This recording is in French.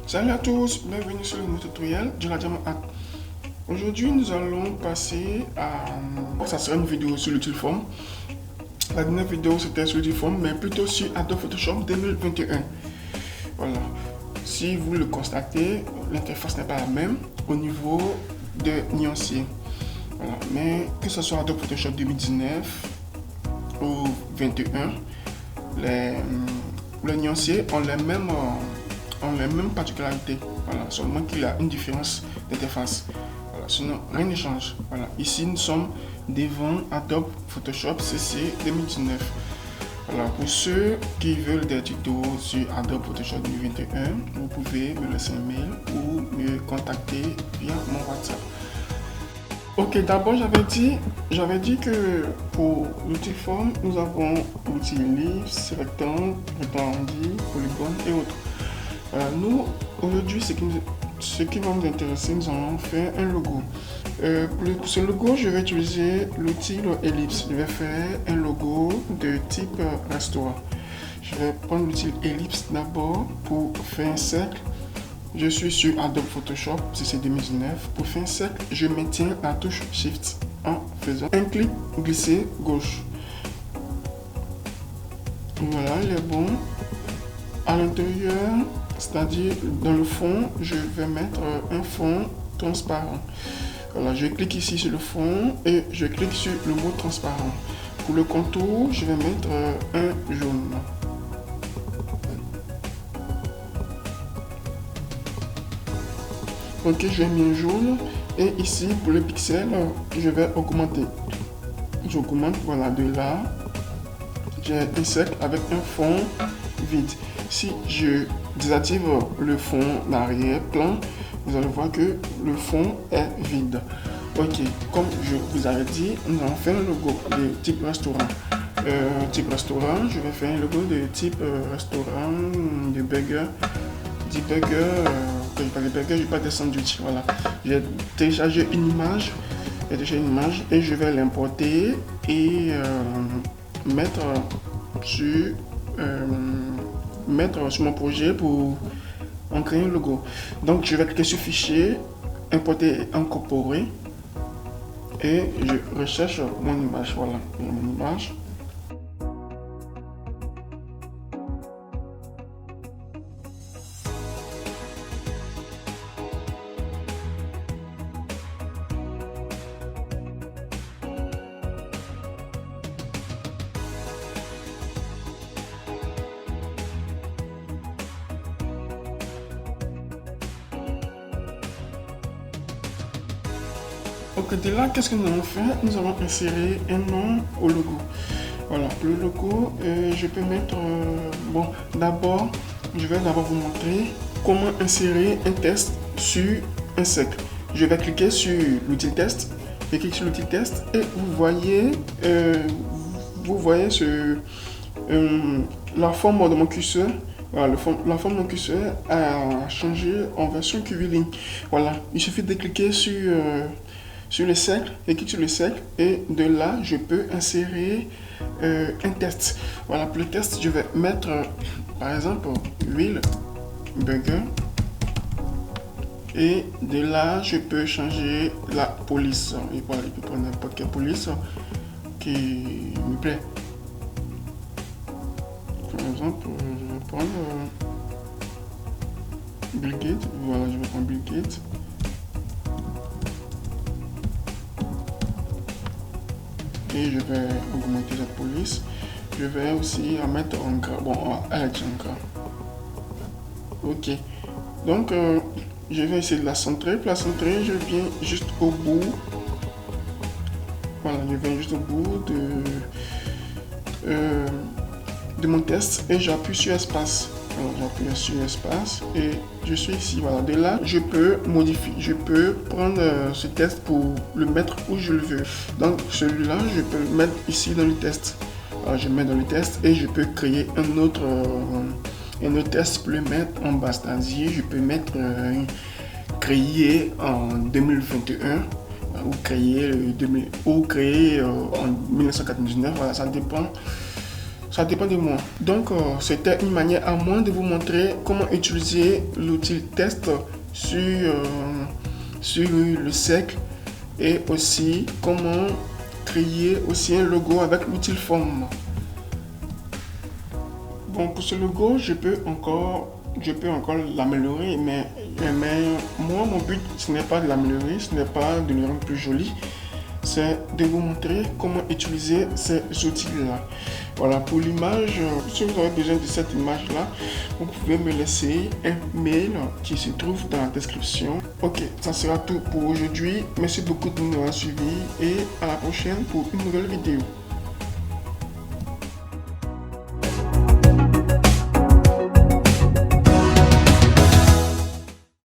Salut à tous, bienvenue sur le nouveau tutoriel de la Diamant Art. Aujourd'hui, nous allons passer à... ça sera une vidéo sur l'Utiform. La dernière vidéo, c'était sur l'Utiform, mais plutôt sur Adobe Photoshop 2021. Voilà. Si vous le constatez, l'interface n'est pas la même au niveau de nuancier. Voilà. Mais que ce soit Adobe Photoshop 2019 ou 21, les nuanciers ont les mêmes particularités. Voilà. Seulement qu'il y a une différence d'interface. Voilà. Sinon, rien ne change. Voilà. Ici, nous sommes devant Adobe Photoshop CC 2019. Voilà. Pour ceux qui veulent des tutos sur Adobe Photoshop 2021, vous pouvez me laisser un mail ou me contacter via mon WhatsApp. Ok, d'abord j'avais dit que pour l'Utiform, nous avons l'outil ellipse, rectangle, arrondi, polygone et autres. Nous, aujourd'hui, ce qui va nous intéresser, nous allons faire un logo. Pour ce logo, je vais utiliser l'outil ellipse. Je vais faire un logo de type restaurant. Je vais prendre l'outil ellipse d'abord pour faire un cercle. Je suis sur Adobe Photoshop, c'est 2019. Pour faire un cercle, je maintiens la touche Shift en faisant un clic glissé gauche. Voilà, il est bon. À l'intérieur, c'est-à-dire dans le fond, je vais mettre un fond transparent. Voilà, je clique ici sur le fond et je clique sur le mot transparent. Pour le contour, je vais mettre un jaune. Ok, j'ai mis un jaune et ici pour les pixels, je vais augmenter. J'augmente, voilà, de là, j'ai un cercle avec un fond vide. Si je désactive le fond d'arrière-plan, vous allez voir que le fond est vide. Ok, comme je vous avais dit, nous allons faire un logo de type restaurant. Je vais faire un logo de type restaurant, de burger, j'ai pas de sandwich. Voilà, j'ai téléchargé une image, et je vais l'importer et mettre sur mon projet pour en créer un logo. Donc je vais cliquer sur fichier, importer et incorporer et je recherche mon image. Voilà, mon image. Ok, de là, qu'est-ce que nous allons faire? Nous allons insérer un nom au logo. Voilà, le logo, je peux mettre... bon, d'abord, je vais d'abord vous montrer comment insérer un texte sur un cercle. Je vais cliquer sur l'outil test, je clique sur l'outil test et vous voyez la forme de mon curseur. Voilà, la forme de mon curseur a changé en version curviligne. Voilà, il suffit de cliquer sur le cercle, et clique sur le cercle et de là je peux insérer un test. Voilà, pour le test je vais mettre par exemple huile burger et de là je peux changer la police. Et voilà, je peux prendre n'importe quelle police qui me plaît. Par exemple, je vais prendre Bill Gates. Voilà, je vais prendre Bill Gates. Et je vais augmenter la police. Je vais aussi en mettre en gras. Bon, elle est en gras. Ok. Donc, je vais essayer de la centrer. Pour la centrer, je viens juste au bout. Voilà, je viens juste au bout de mon test et j'appuie sur espace. J'appuie sur espace et je suis ici. Voilà, de là, je peux modifier. Je peux prendre ce test pour le mettre où je le veux. Donc, celui-là, je peux le mettre ici dans le test. Alors, je mets dans le test et je peux créer un autre test pour le mettre en bas. C'est-à-dire, je peux mettre créer en 2021 ou créer en 1999. Voilà, ça dépend ça dépend de moi. Donc, c'était une manière à moi de vous montrer comment utiliser l'outil test sur le cercle et aussi comment créer aussi un logo avec l'outil forme. Bon, pour ce logo, je peux encore l'améliorer, mais moi, mon but, ce n'est pas de l'améliorer, ce n'est pas de le rendre plus joli, c'est de vous montrer comment utiliser ces outils-là. Voilà, pour l'image, si vous avez besoin de cette image-là, vous pouvez me laisser un mail qui se trouve dans la description. Ok, ça sera tout pour aujourd'hui. Merci beaucoup de nous avoir suivis et à la prochaine pour une nouvelle vidéo.